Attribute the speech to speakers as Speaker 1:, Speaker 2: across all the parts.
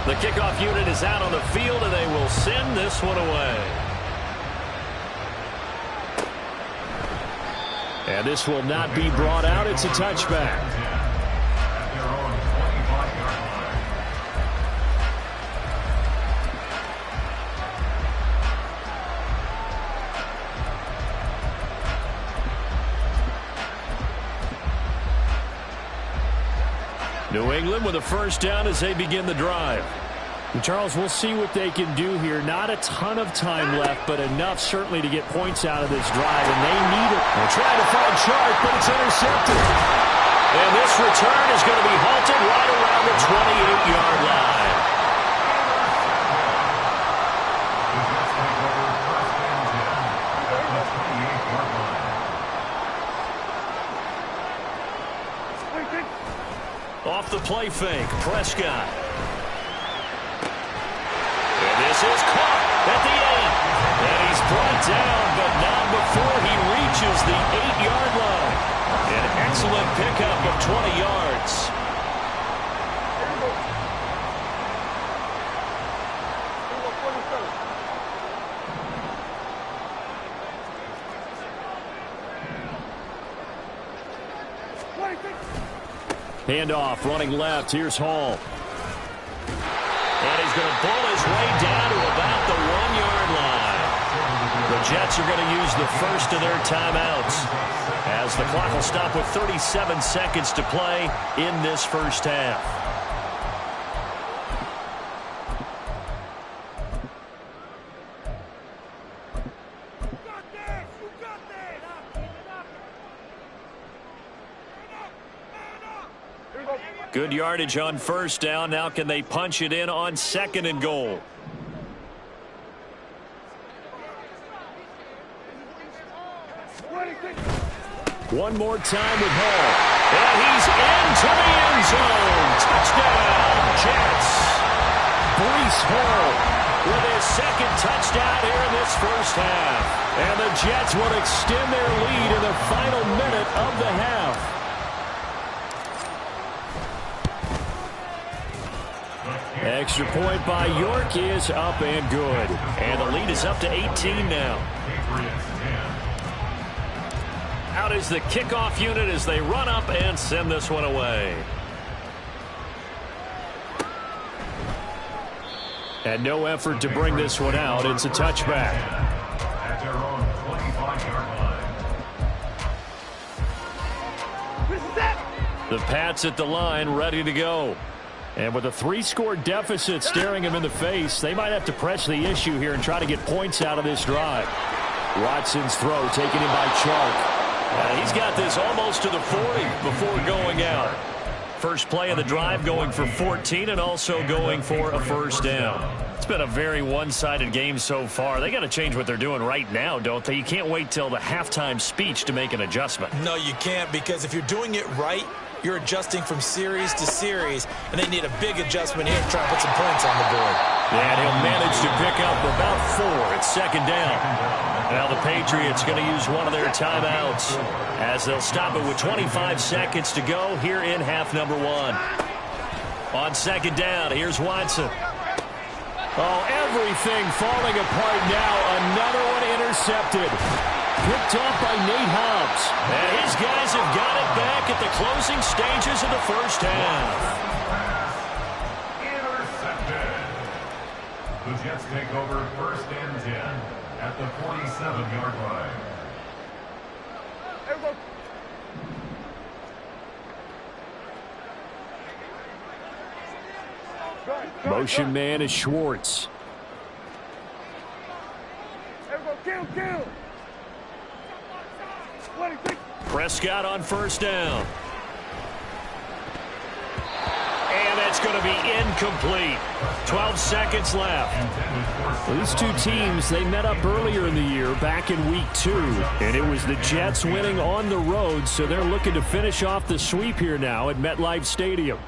Speaker 1: The kickoff unit is out on the field, and they will send this one away. And this will not be brought out. It's a touchback. New England with a first down as they begin the drive.
Speaker 2: And Charles, we'll see what they can do here. Not a ton of time left, but enough certainly to get points out of this drive, and they need it.
Speaker 1: They're trying to find Chark, but it's intercepted. And this return is going to be halted right around the 28-yard line. Off the play fake, Prescott. And this is caught at the 8. And he's brought down, but not before he reaches the 8-yard line. An excellent pickup of 20 yards.
Speaker 2: Handoff, running left. Here's Hall.
Speaker 1: And he's going to pull his way down to about the 1-yard line. The Jets are going to use the first of their timeouts as the clock will stop with 37 seconds to play in this first half. Good yardage on first down. Now can they punch it in on 2nd and goal?
Speaker 2: One more time with Hall.
Speaker 1: And he's into the end zone. Touchdown, Jets. Breece Hall with his 2nd touchdown here in this first half.
Speaker 2: And the Jets will extend their lead in the final minute of the half. Extra point by York is up and good.
Speaker 1: And the lead is up to 18 now. Out is the kickoff unit as they run up and send this one away.
Speaker 2: And no effort to bring this one out. It's a touchback.
Speaker 3: At their own 25-yard line.
Speaker 1: The Pats at the line, ready to go.
Speaker 2: And with a 3-score deficit staring him in the face, they might have to press the issue here and try to get points out of this drive. Watson's throw taken in by Chark.
Speaker 1: He's got this almost to the 40 before going out. First play of the drive going for 14 and also going for a first down. It's been a very one-sided game so far. They got to change what they're doing right now, don't they? You can't wait till the halftime speech to make an adjustment.
Speaker 4: No, you can't, because if you're doing it right, you're adjusting from series to series, and they need a big adjustment here to try and put some points on the board.
Speaker 1: And he'll manage to pick up about 4 at 2nd down. Now the Patriots going to use one of their timeouts as they'll stop it with 25 seconds to go here in half number 1. On 2nd down, here's Watson.
Speaker 2: Oh, everything falling apart now. Another one intercepted. Picked off by Nate Hobbs.
Speaker 1: And his guys have got it back at the closing stages of the first half.
Speaker 3: Intercepted. The Jets take over 1st and 10 at the 47-yard line.
Speaker 2: Motion man is Schwartz.
Speaker 1: Prescott on first down. And that's going to be incomplete. 12 seconds left.
Speaker 2: These two teams, they met up earlier in the year back in week 2. And it was the Jets winning on the road, so they're looking to finish off the sweep here now at MetLife Stadium.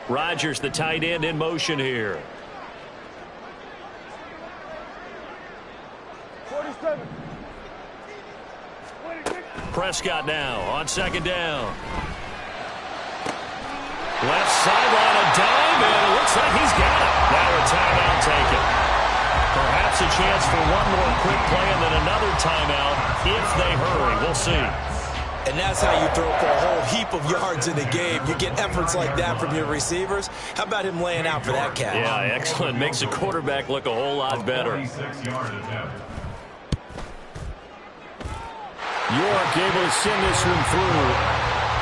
Speaker 1: Rodgers, the tight end, in motion here.
Speaker 5: 47.
Speaker 1: Prescott now on 2nd down. sideline, a dive, and it looks like he's got it. Now a timeout taken. Perhaps a chance for one more quick play and then another timeout if they hurry. We'll see.
Speaker 4: And that's how you throw for a whole heap of yards in a game. You get efforts like that from your receivers. How about him laying out for that catch?
Speaker 1: Yeah, excellent. Makes the quarterback look a whole lot better.
Speaker 2: York able to send this one through.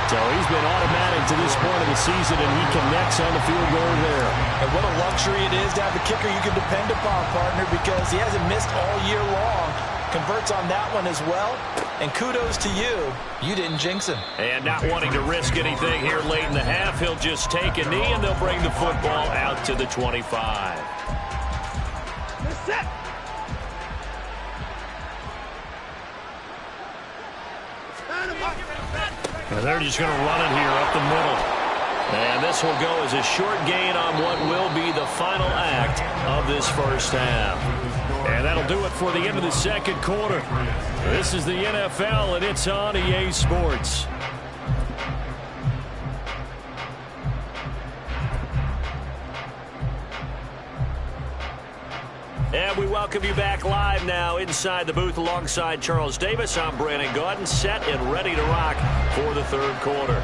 Speaker 2: So he's been automatic to this point of the season, and he connects on the field goal there.
Speaker 4: And what a luxury it is to have a kicker you can depend upon, partner, because he hasn't missed all year long. Converts on that one as well. And kudos to you. You didn't jinx him.
Speaker 1: And not wanting to risk anything here late in the half, he'll just take a knee, and they'll bring the football out to the 25.
Speaker 5: Set.
Speaker 1: And they're just going to run it here up the middle. And this will go as a short gain on what will be the final act of this first half. And that'll do it for the end of the second quarter. This is the NFL, and it's on EA Sports. And we welcome you back live now inside the booth alongside Charles Davis. I'm Brandon Gaudin, set and ready to rock for the third quarter.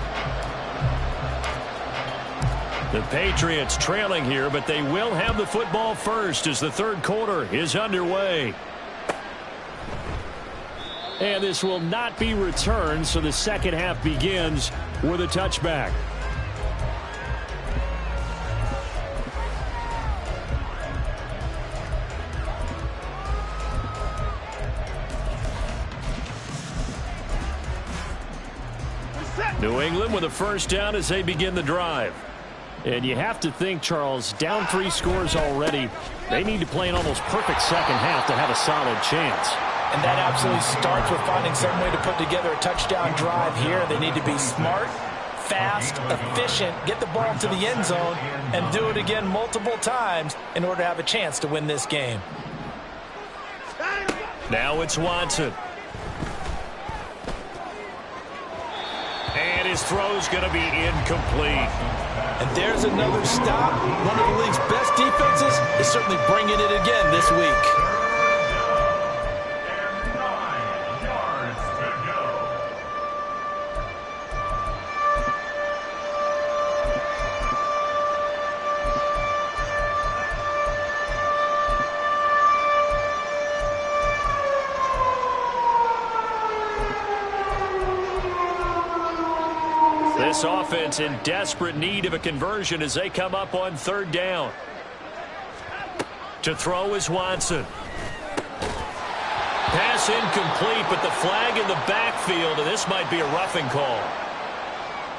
Speaker 1: The Patriots trailing here, but they will have the football first as the third quarter is underway. And this will not be returned, so the second half begins with a touchback. New England with a first down as they begin the drive. And you have to think, Charles, down 3 scores already. They need to play an almost perfect second half to have a solid chance.
Speaker 4: And that absolutely starts with finding some way to put together a touchdown drive here. They need to be smart, fast, efficient, get the ball to the end zone, and do it again multiple times in order to have a chance to win this game.
Speaker 1: Now it's Watson. And his throw's going to be incomplete.
Speaker 4: And there's another stop. One of the league's best defenses is certainly bringing it again this week.
Speaker 3: And 9 yards to go.
Speaker 1: This offense in desperate need of a conversion as they come up on third down. To throw is Watson. Pass incomplete, but the flag in the backfield, and this might be a roughing call.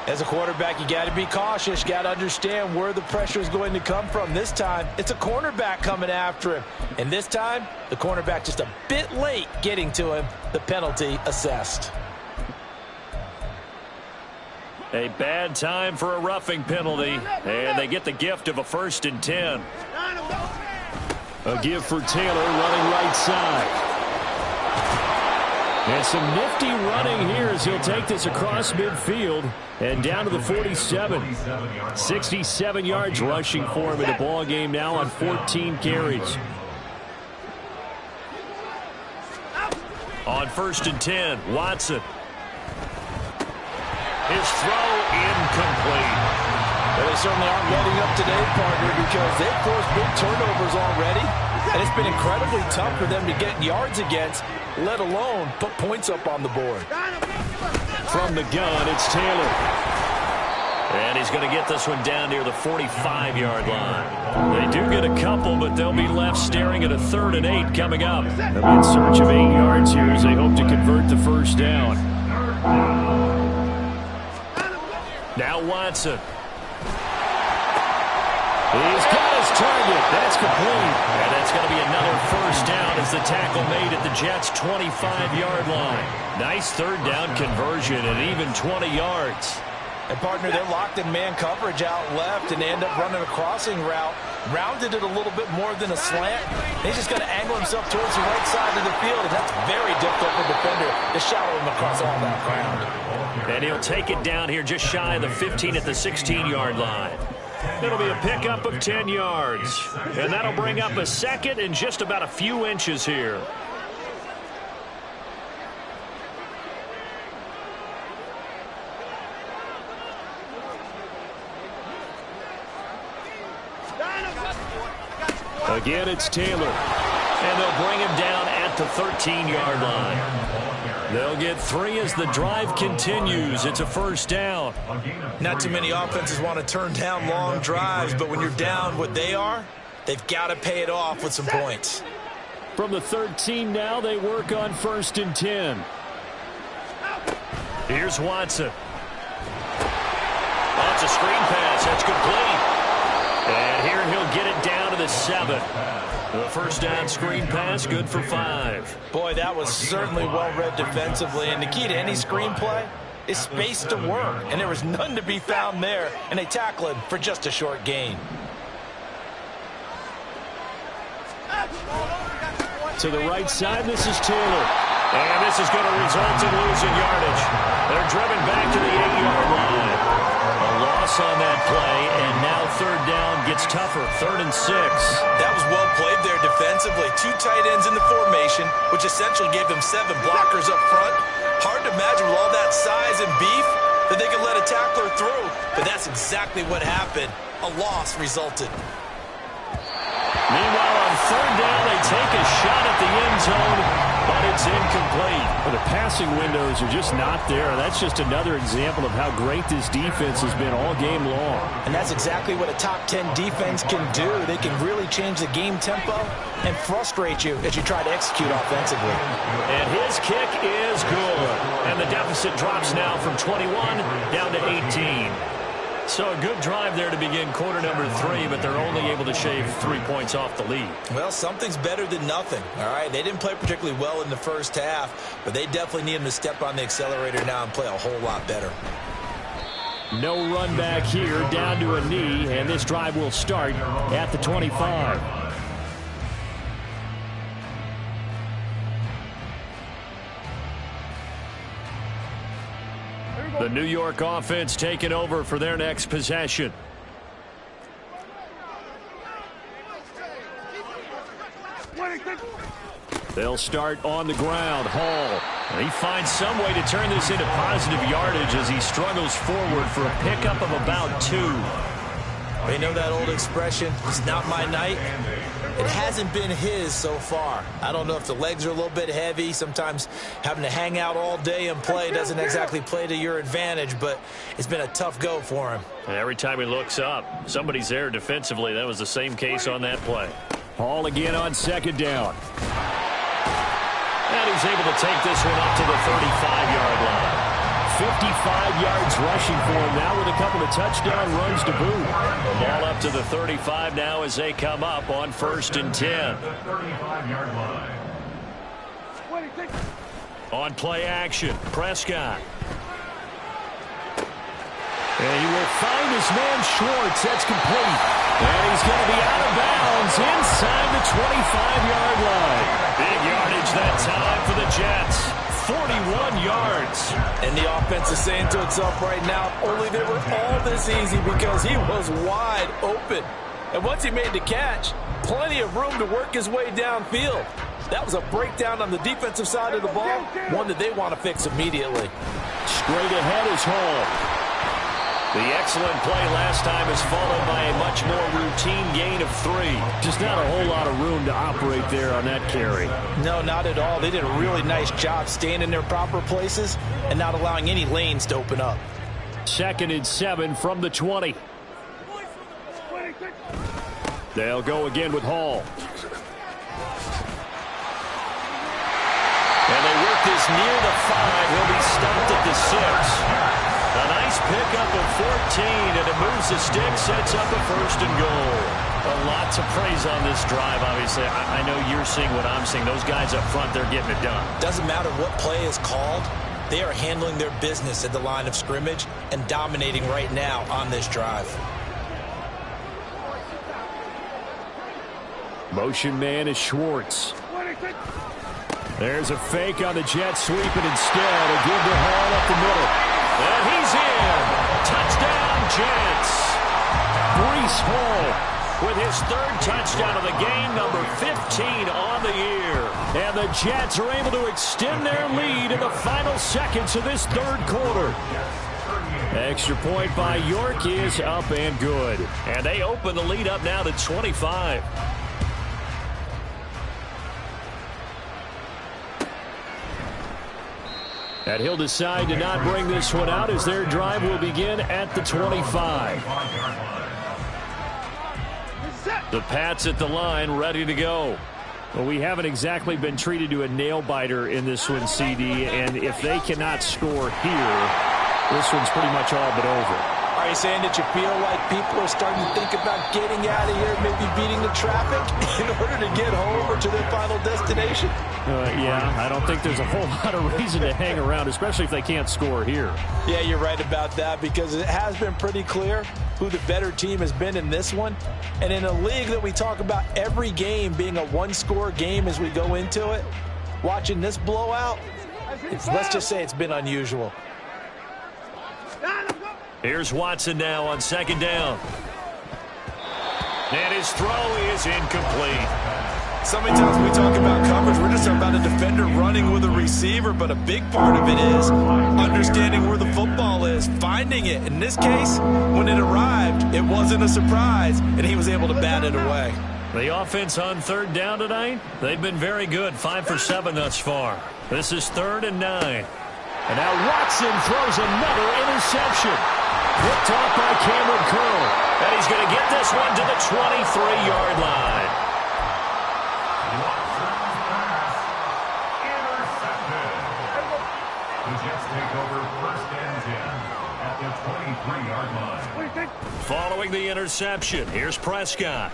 Speaker 4: As a quarterback, you got to be cautious. You got to understand where the pressure is going to come from. This time, it's a cornerback coming after him. And this time, the cornerback just a bit late getting to him. The penalty assessed.
Speaker 1: A bad time for a roughing penalty, and they get the gift of a 1st and 10.
Speaker 2: A give for Taylor running right side. And some nifty running here as he'll take this across midfield and down to the 47. 67 yards rushing for him in the ball game now on 14 carries.
Speaker 1: On 1st and 10, Watson. His throw incomplete.
Speaker 4: Well, they certainly aren't letting up today, partner, because they've forced big turnovers already. And it's been incredibly tough for them to get yards against, let alone put points up on the board.
Speaker 2: From the gun, it's Taylor.
Speaker 1: And he's going to get this one down near the 45-yard line. They do get a couple, but they'll be left staring at a 3rd and 8 coming up.
Speaker 2: They'll be in search of 8 yards here as they hope to convert the first down.
Speaker 1: Now Watson.
Speaker 2: He's got his target. That's complete.
Speaker 1: And that's going to be another first down as the tackle made at the Jets' 25-yard line. Nice 3rd down conversion and even 20 yards.
Speaker 4: And, partner, they're locked in man coverage out left, and they end up running a crossing route. Rounded it a little bit more than a slant. He's just going to angle himself towards the right side of the field, and that's very difficult for the defender to shadow him across all that ground.
Speaker 1: And he'll take it down here just shy of the 15 at the 16-yard line. It'll be a pickup of 10 yards. And that'll bring up a second and just about a few inches here.
Speaker 2: Again, it's Taylor.
Speaker 1: And they'll bring him down at the 13-yard line. They'll get 3 as the drive continues. It's a first down.
Speaker 4: Not too many offenses want to turn down long drives, but when you're down what they are, they've got to pay it off with some points.
Speaker 2: From the 13 now, they work on 1st and 10.
Speaker 1: Here's Watson. That's a screen pass. That's complete. And here he'll get it down to the 7. The first down screen pass, good for 5.
Speaker 4: Boy, that was certainly well-read defensively. And the key to any screenplay is space to work. And there was none to be found there. And they tackle him for just a short gain.
Speaker 2: To the right side, this is Taylor.
Speaker 1: And this is going to result in losing yardage. They're driven back to the 8-yard line. A loss on that play, and now 3rd down gets tougher. 3rd and 6.
Speaker 4: That was well played there defensively. 2 tight ends in the formation, which essentially gave them 7 blockers up front. Hard to imagine with all that size and beef that they could let a tackler through. But that's exactly what happened. A loss resulted.
Speaker 1: Meanwhile, on 3rd down, they take a shot at the end zone, but it's incomplete.
Speaker 2: Well, the passing windows are just not there. That's just another example of how great this defense has been all game long.
Speaker 4: And that's exactly what a top 10 defense can do. They can really change the game tempo and frustrate you as you try to execute offensively.
Speaker 1: And his kick is good. And the deficit drops now from 21 down to 18. So a good drive there to begin quarter number 3, but they're only able to shave 3 points off the lead.
Speaker 4: Well, something's better than nothing, all right? They didn't play particularly well in the first half, but they definitely need them to step on the accelerator now and play a whole lot better.
Speaker 2: No run back here, down to a knee, and this drive will start at the 25.
Speaker 1: The New York offense taking over for their next possession.
Speaker 2: They'll start on the ground. Hall.
Speaker 1: He finds some way to turn this into positive yardage as he struggles forward for a pickup of about 2.
Speaker 4: You know that old expression, it's not my night? It hasn't been his so far. I don't know if the legs are a little bit heavy. Sometimes having to hang out all day and play doesn't exactly play to your advantage, but it's been a tough go for him.
Speaker 1: And every time he looks up, somebody's there defensively. That was the same case on that play.
Speaker 2: Hall again on 2nd down.
Speaker 1: And he's able to take this one up to the 35-yard line.
Speaker 2: 55 yards rushing for him now with a couple of touchdown runs to boot.
Speaker 1: The ball up to the 35 now as they come up on 1st and 10.
Speaker 3: The 35-yard line.
Speaker 1: On play action, Prescott.
Speaker 2: And he will find his man Schwartz. That's complete. And he's going to be out of bounds inside the 25-yard line.
Speaker 1: Big yardage that time for the Jets. 41 yards.
Speaker 4: And the offense is saying to itself right now, only they were all this easy because he was wide open. And once he made the catch, plenty of room to work his way downfield. That was a breakdown on the defensive side of the ball, one that they want to fix immediately.
Speaker 2: Straight ahead is Hall.
Speaker 1: The excellent play last time is followed by a much more routine gain of 3.
Speaker 2: Just not a whole lot of room to operate there on that carry.
Speaker 4: No, not at all. They did a really nice job staying in their proper places and not allowing any lanes to open up.
Speaker 2: 2nd and 7 from the 20. They'll go again with Hall.
Speaker 1: And they work this near the 5. He'll be stopped at the 6. A nice pickup of 14, and it moves the stick, sets up a 1st and goal. A lot to praise on this drive, obviously. I know you're seeing what I'm seeing. Those guys up front, they're getting it done.
Speaker 4: Doesn't matter what play is called. They are handling their business at the line of scrimmage and dominating right now on this drive.
Speaker 2: Motion man is Schwartz. There's a fake on the jet sweep, and instead a give to Hall up the middle. And he's in. Touchdown, Jets. Breece Hall with his third touchdown of the game, number 15 on the year. And the Jets are able to extend their lead in the final seconds of this third quarter. Extra point by York is up and good.
Speaker 1: And they open the lead up now to 25.
Speaker 2: And he'll decide to not bring this one out as their drive will begin at the 25. The Pats at the line, ready to go. Well, we haven't exactly been treated to a nail-biter in this one, CD, and if they cannot score here, this one's pretty much all but over.
Speaker 4: Are you saying that you feel like people are starting to think about getting out of here, maybe beating the traffic in order to get home or to their final destination?
Speaker 2: Yeah, I don't think there's a whole lot of reason to hang around, especially if they can't score here.
Speaker 4: Yeah, you're right about that, because it has been pretty clear who the better team has been in this one. And in a league that we talk about every game being a one-score game as we go into it, watching this blowout, let's just say it's been unusual.
Speaker 1: Here's Watson now on second down. And his throw is incomplete.
Speaker 4: So many times when we talk about coverage, we're just talking about a defender running with a receiver, but a big part of it is understanding where the football is, finding it. In this case, when it arrived, it wasn't a surprise, and he was able to bat it away.
Speaker 1: The offense on third down tonight, they've been very good, 5 for 7 thus far. This is 3rd and 9.
Speaker 2: And now Watson throws another interception. Picked off by Cameron Curl.
Speaker 1: And he's going to get this one to the 23-yard line.
Speaker 3: The Jets take over 1st and 10 at the 23-yard line.
Speaker 1: Following the interception, here's Prescott.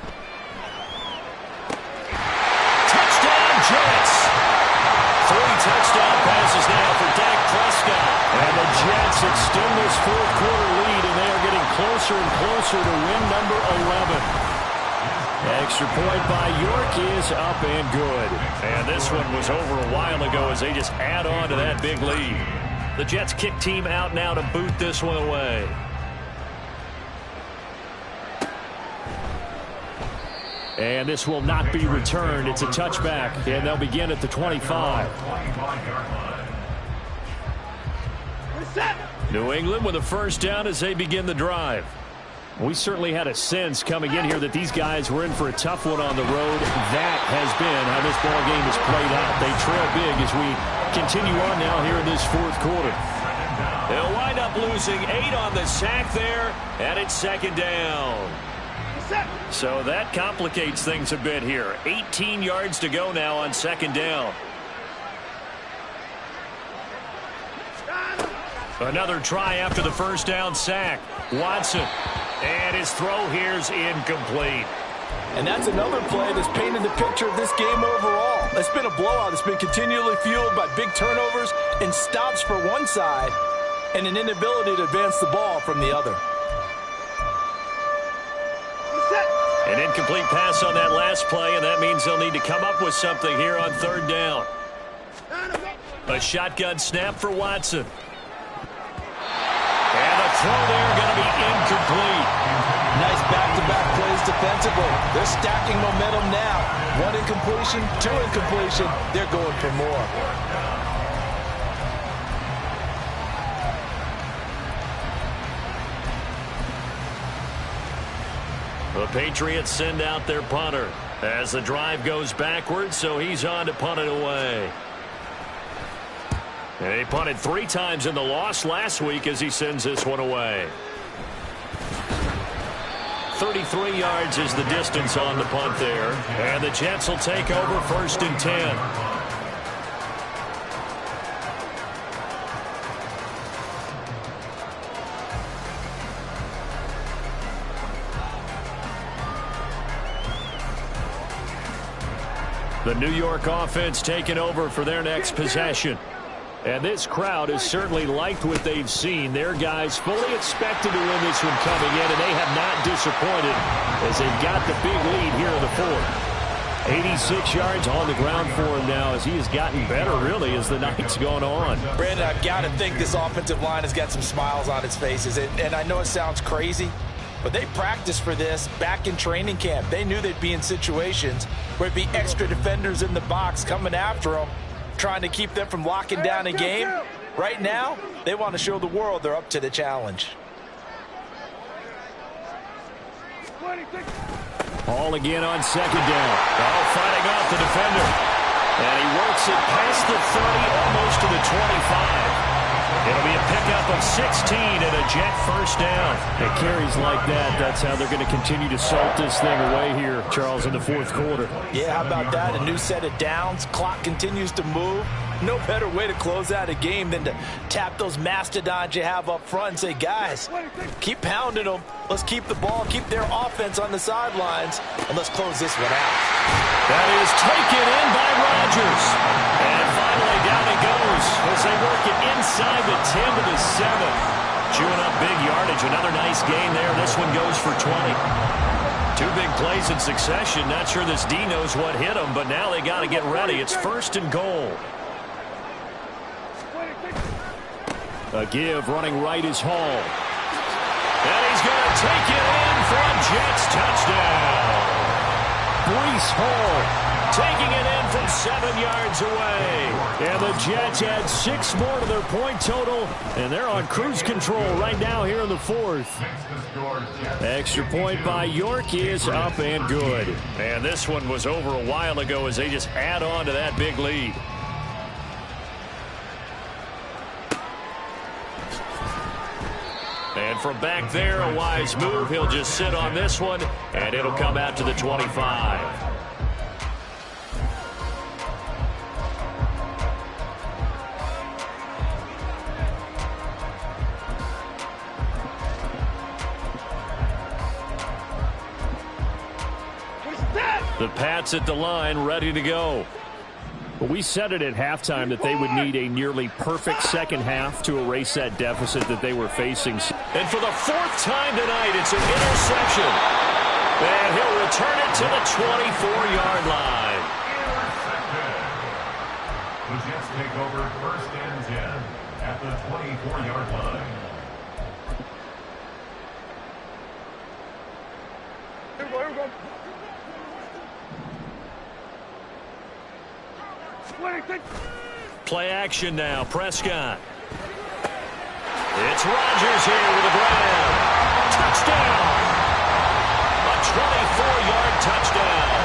Speaker 1: Touchdown, Jets! 3 touchdown passes now for Dak Prescott.
Speaker 2: And the Jets extend this fourth quarter lead, and they are getting closer and closer to win number 11. Extra point by York is up and good.
Speaker 1: And this one was over a while ago as they just add on to that big lead. The Jets kick team out now to boot this one away.
Speaker 2: And this will not be returned. It's a touchback, and they'll begin at the 25.
Speaker 1: New England with a first down as they begin the drive.
Speaker 2: We certainly had a sense coming in here that these guys were in for a tough one on the road. That has been how this ball game has played out. They trail big as we continue on now here in this fourth quarter.
Speaker 1: They'll wind up losing 8 on the sack there, and it's 2nd down. So that complicates things a bit here. 18 yards to go now on 2nd down. Another try after the first down sack. Watson. And his throw here's incomplete.
Speaker 4: And that's another play that's painted the picture of this game overall. It's been a blowout. It's been continually fueled by big turnovers and stops for one side and an inability to advance the ball from the other.
Speaker 1: An incomplete pass on that last play, and that means they'll need to come up with something here on 3rd down. A shotgun snap for Watson. And the throw there going to be incomplete.
Speaker 4: Nice back-to-back plays defensively. They're stacking momentum now. 1 incompletion, 2 incompletion. They're going for more.
Speaker 1: The Patriots send out their punter as the drive goes backwards, so he's on to punt it away. And he punted 3 times in the loss last week as he sends this one away. 33 yards is the distance on the punt there. And the Jets will take over 1st and 10. The New York offense taking over for their next possession.
Speaker 2: And this crowd has certainly liked what they've seen. Their guys fully expected to win this one coming in, and they have not disappointed as they've got the big lead here in the fourth. 86 yards on the ground for him now as he has gotten better, really, as the night's gone on.
Speaker 4: Brandon, I've got to think this offensive line has got some smiles on its faces. And I know it sounds crazy, but they practiced for this back in training camp. They knew they'd be in situations where it'd be extra defenders in the box coming after them, trying to keep them from locking down a game. Right now, they want to show the world they're up to the challenge.
Speaker 2: Ball again on second down. Oh, fighting off the defender. And he works it past the 30, almost to the 25. It'll be a pickup of 16 and a Jet first down. It carries like that. That's how they're going to continue to salt this thing away here, Charles, in the fourth quarter.
Speaker 4: Yeah, how about that? A new set of downs. Clock continues to move. No better way to close out a game than to tap those mastodons you have up front and say, guys, keep pounding them. Let's keep the ball, keep their offense on the sidelines, and let's close this one out.
Speaker 1: That is taken in by Rodgers. And finally down he goes as they work it inside the 10 to the 7. Chewing up big yardage. Another nice gain there. This one goes for 20. Two big plays in succession. Not sure this D knows what hit him, but now they got to get ready. It's first and goal.
Speaker 2: A give running right is Hall.
Speaker 1: And he's going to take it in for a Jets touchdown.
Speaker 2: Breece Hall
Speaker 1: taking it in from 7 yards away.
Speaker 2: And the Jets add 6 more to their point total, and they're on cruise control right now here in the fourth. Extra point by York is up and good.
Speaker 1: And this one was over a while ago as they just add on to that big lead. And from back there, a wise move. He'll just sit on this one, and it'll come out to the 25. The Pats at the line, ready to go.
Speaker 2: Well, we said it at halftime that they would need a nearly perfect second half to erase that deficit that they were facing.
Speaker 1: And for the 4th time tonight, it's an interception. And he'll return it to the 24-yard line.
Speaker 3: The Jets take over first and 10 at the 24-yard line.
Speaker 5: Here we go.
Speaker 1: Play action now. Prescott. It's Rodgers here with a grab. Touchdown! A 24-yard touchdown.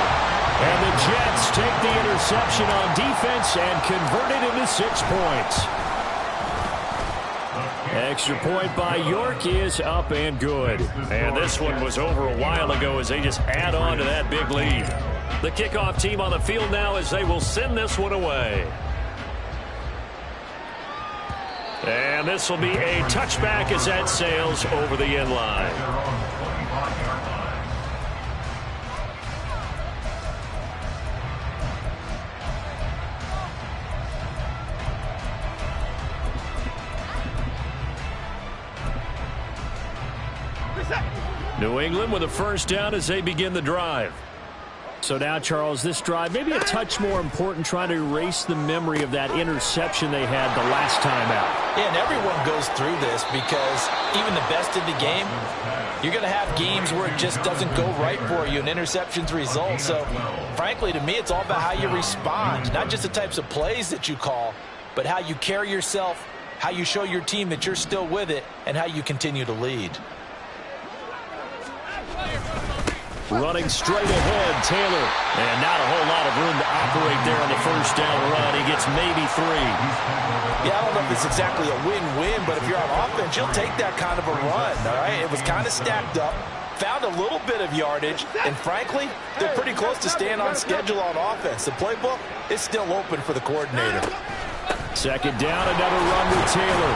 Speaker 2: And the Jets take the interception on defense and convert it into 6 points. Extra point by York is up and good.
Speaker 1: And this one was over a while ago as they just add on to that big lead. The kickoff team on the field now as they will send this one away. And this will be a touchback as that sails over the end line. New England with a first down as they begin the drive.
Speaker 2: So now, Charles, this drive, maybe a touch more important, trying to erase the memory of that interception they had the last time out.
Speaker 4: Yeah, and everyone goes through this because even the best in the game, you're going to have games where it just doesn't go right for you, and interceptions result. So, frankly, to me, it's all about how you respond, not just the types of plays that you call, but how you carry yourself, how you show your team that you're still with it, and how you continue to lead.
Speaker 2: Running straight ahead, Taylor.
Speaker 1: And not a whole lot of room to operate there on the first down run. He gets maybe 3.
Speaker 4: Yeah, I don't know if it's exactly a win-win, but if you're on offense, you'll take that kind of a run, all right? It was kind of stacked up, found a little bit of yardage, and frankly, they're pretty close to staying on schedule on offense. The playbook is still open for the coordinator.
Speaker 2: Second down, another run with Taylor.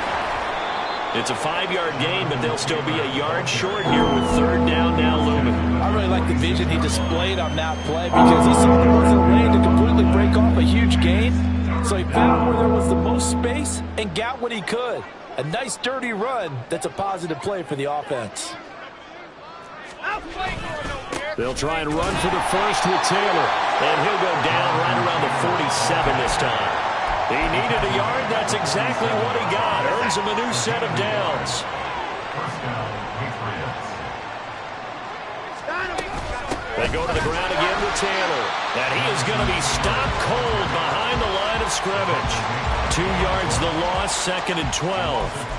Speaker 1: It's a 5-yard gain, but they'll still be a yard short here with third down now looming.
Speaker 4: I really like the vision he displayed on that play because he saw there wasn't a lane to completely break off a huge gain. So he found where there was the most space and got what he could. A nice, dirty run that's a positive play for the offense.
Speaker 2: They'll try and run for the first with Taylor.
Speaker 1: And he'll go down right around the 47 this time. He needed a yard. That's exactly what he got. Earns him a new set of downs.
Speaker 3: First down, Patriots.
Speaker 1: They go to the ground again with Taylor. And he is going to be stopped cold behind the line of scrimmage. 2 yards the loss, 2nd and 12.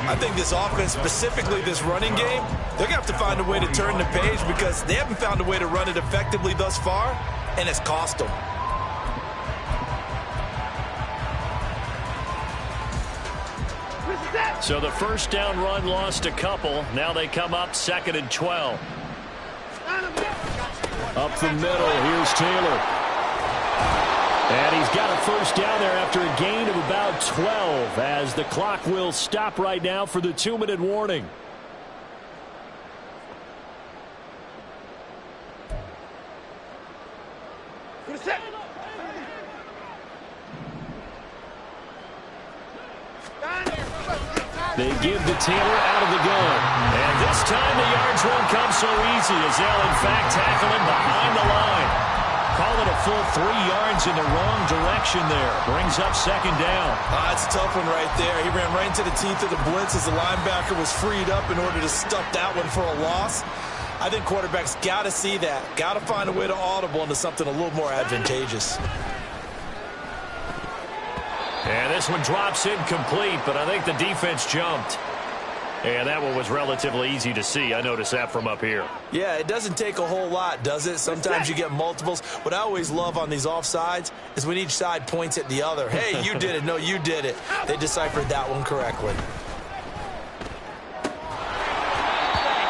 Speaker 4: I think this offense, specifically this running game, they're going to have to find a way to turn the page because they haven't found a way to run it effectively thus far, and it's cost them.
Speaker 1: So the first down run lost a couple. Now they come up 2nd and 12.
Speaker 2: Up the middle, here's Taylor. And he's got a first down there after a gain of about 12 as the clock will stop right now for the 2-minute warning. They give to Taylor out of the gun.
Speaker 1: And this time the yards won't come so easy as they'll in fact tackle him behind the line. Call it a full 3 yards in the wrong direction there. Brings up 2nd down.
Speaker 4: It's a tough one right there. He ran right into the teeth of the blitz as the linebacker was freed up in order to stuff that one for a loss. I think quarterbacks got to see that. Got to find a way to audible into something a little more advantageous.
Speaker 1: And this one drops incomplete, but I think the defense jumped. And that one was relatively easy to see. I noticed that from up here.
Speaker 4: Yeah, it doesn't take a whole lot, does it? Sometimes you get multiples. What I always love on these offsides is when each side points at the other. Hey, you did it. No, you did it. They deciphered that one correctly.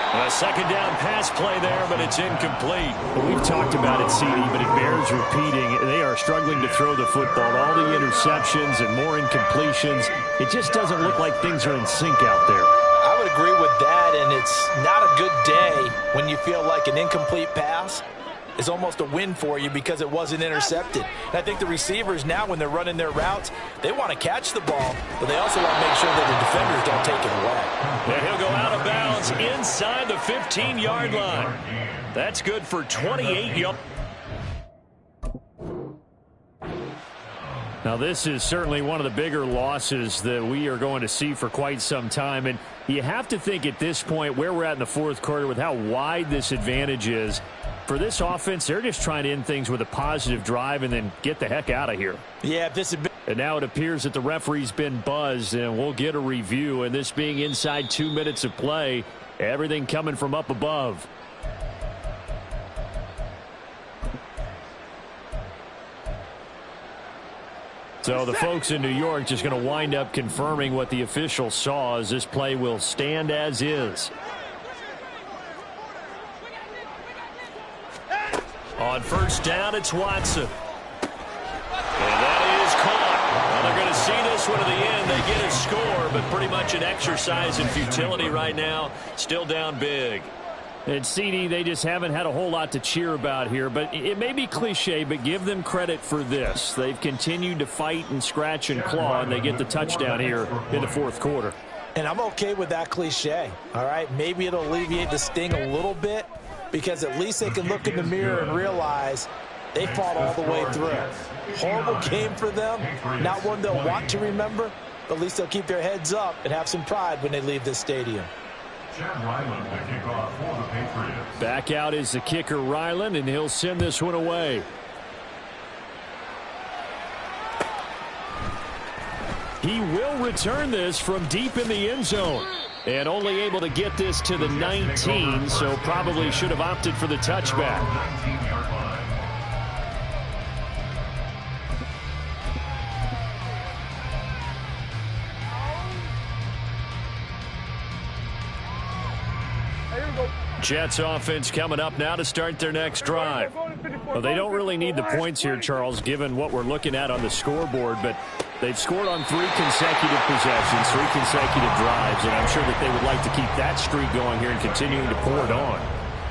Speaker 1: A 2nd down pass play there, but it's incomplete.
Speaker 2: Well, we've talked about it, CD, but it bears repeating. They are struggling to throw the football. All the interceptions and more incompletions. It just doesn't look like things are in sync out there.
Speaker 4: I would agree with that, and it's not a good day when you feel like an incomplete pass is almost a win for you because it wasn't intercepted. And I think the receivers now, when they're running their routes, they want to catch the ball, but they also want to make sure that the defenders don't take it away.
Speaker 1: And he'll go out of bounds inside the 15-yard line. That's good for 28 yards.
Speaker 2: Now, this is certainly one of the bigger losses that we are going to see for quite some time. And you have to think at this point where we're at in the 4th quarter with how wide this advantage is. For this offense, they're just trying to end things with a positive drive and then get the heck out of here.
Speaker 4: Yeah, this has been.
Speaker 2: And now it appears that the referee's been buzzed, and we'll get a review. And this being inside 2 minutes of play, everything coming from up above. So the folks in New York just going to wind up confirming what the official saw as this play will stand as is.
Speaker 1: On first down, it's Watson. And that is caught. Well, they're going to see this one to the end. They get a score, but pretty much an exercise in futility right now. Still down big.
Speaker 2: And CD, they just haven't had a whole lot to cheer about here, but it may be cliche, but give them credit for this. They've continued to fight and scratch and claw, and they get the touchdown here in the 4th quarter.
Speaker 4: And I'm okay with that cliche, all right? Maybe it'll alleviate the sting a little bit because at least they can look in the mirror and realize they fought all the way through. Horrible game for them, not one they'll want to remember, but at least they'll keep their heads up and have some pride when they leave this stadium.
Speaker 2: Back out is the kicker, Ryland, and he'll send this one away. He will return this from deep in the end zone. And only able to get this to the 19, so probably should have opted for the touchback. Jets offense coming up now to start their next drive. Well, they don't really need the points here, Charles, given what we're looking at on the scoreboard, but they've scored on 3 consecutive possessions, 3 consecutive drives, and I'm sure that they would like to keep that streak going here and continuing to pour it on.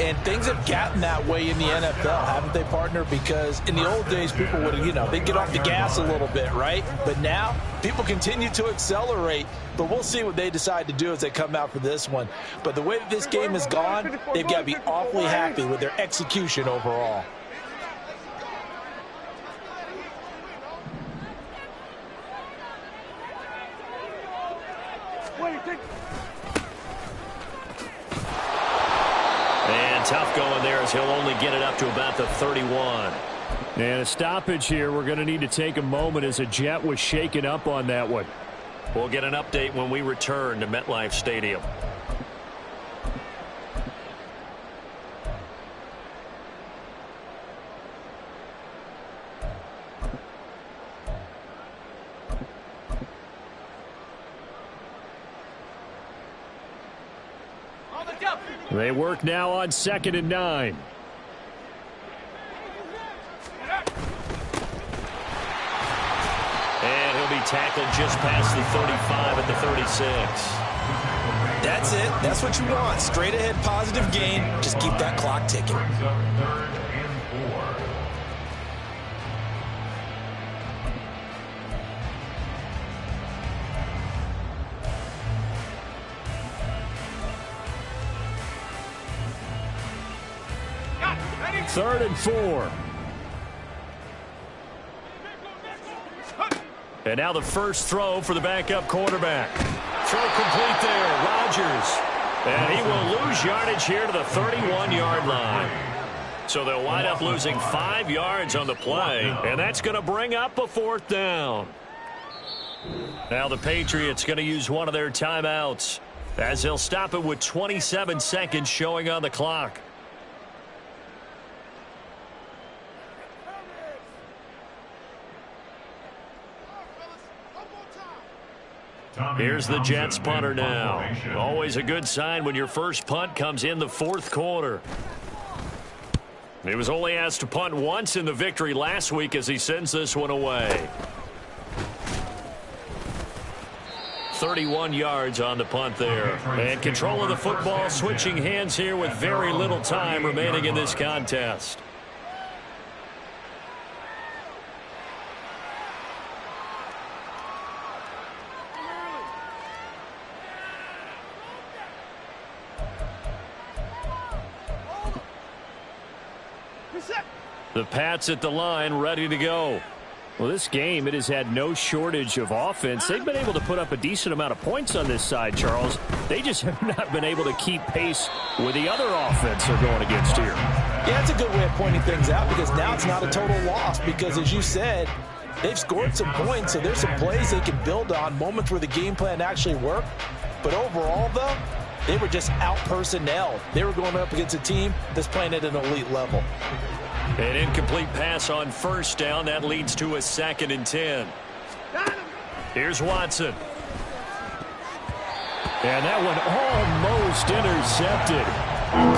Speaker 4: And things have gotten that way in the NFL, haven't they, partner? Because in the old days, people would, they'd get off the gas a little bit, right? But now, people continue to accelerate. But we'll see what they decide to do as they come out for this one. But the way that this game has gone, they've got to be awfully happy with their execution overall.
Speaker 1: And tough going there as he'll only get it up to about the 31.
Speaker 2: And a stoppage here. We're going to need to take a moment as a Jet was shaken up on that one.
Speaker 1: We'll get an update when we return to MetLife Stadium.
Speaker 2: They work now on 2nd and 9.
Speaker 1: And he'll be tackled just past the 35 at the 36.
Speaker 4: That's it. That's what you want. Straight ahead positive gain. Just keep that clock ticking.
Speaker 2: Third and 4.
Speaker 1: And now the first throw for the backup quarterback. Throw complete there. Rodgers. And he will lose yardage here to the 31-yard line. So they'll wind up losing 5 yards on the play. And that's going to bring up a 4th down. Now the Patriots going to use one of their timeouts as they'll stop it with 27 seconds showing on the clock. Here's the Jets punter now. Always a good sign when your first punt comes in the 4th quarter. He was only asked to punt once in the victory last week as he sends this one away. 31 yards on the punt there. And control of the football switching hands here with very little time remaining in this contest. The Pats at the line, ready to go.
Speaker 2: Well, this game, it has had no shortage of offense. They've been able to put up a decent amount of points on this side, Charles. They just have not been able to keep pace with the other offense they're going against here.
Speaker 4: Yeah, it's a good way of pointing things out because now it's not a total loss because, as you said, they've scored some points, so there's some plays they can build on, moments where the game plan actually worked. But overall, though, they were just out-personnelled. They were going up against a team that's playing at an elite level.
Speaker 1: An incomplete pass on first down. That leads to a 2nd and 10. Here's Watson.
Speaker 2: And that one almost intercepted.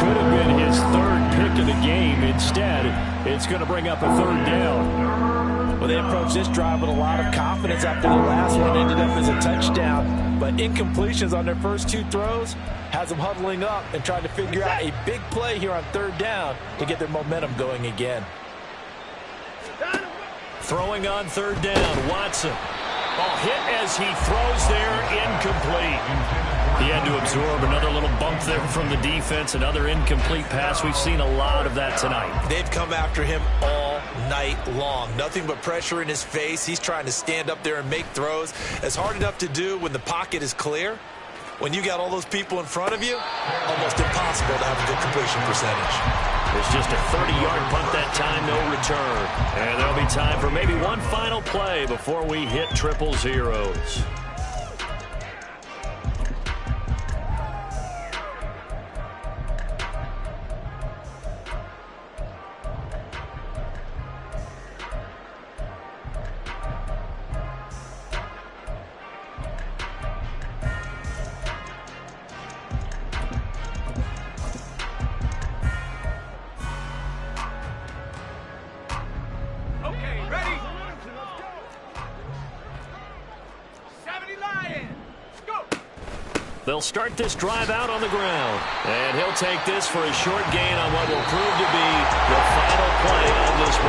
Speaker 2: Could have been his 3rd pick of the game. Instead, it's going to bring up a 3rd down.
Speaker 4: Well, they approached this drive with a lot of confidence after the last one ended up as a touchdown. But incompletions on their first 2 throws has them huddling up and trying to figure out a big play here on 3rd down to get their momentum going again.
Speaker 1: Throwing on 3rd down, Watson. Oh, hit as he throws there, incomplete. He had to absorb another little bump there from the defense, another incomplete pass. We've seen a lot of that tonight.
Speaker 4: They've come after him all night long. Nothing but pressure in his face. He's trying to stand up there and make throws. It's hard enough to do when the pocket is clear. When you got all those people in front of you, almost impossible to have a good completion percentage.
Speaker 1: It's just a 30-yard punt that time, no return. And there'll be time for maybe one final play before we hit triple zeros. They'll start this drive out on the ground. And he'll take this for a short gain on what will prove to be the final play of this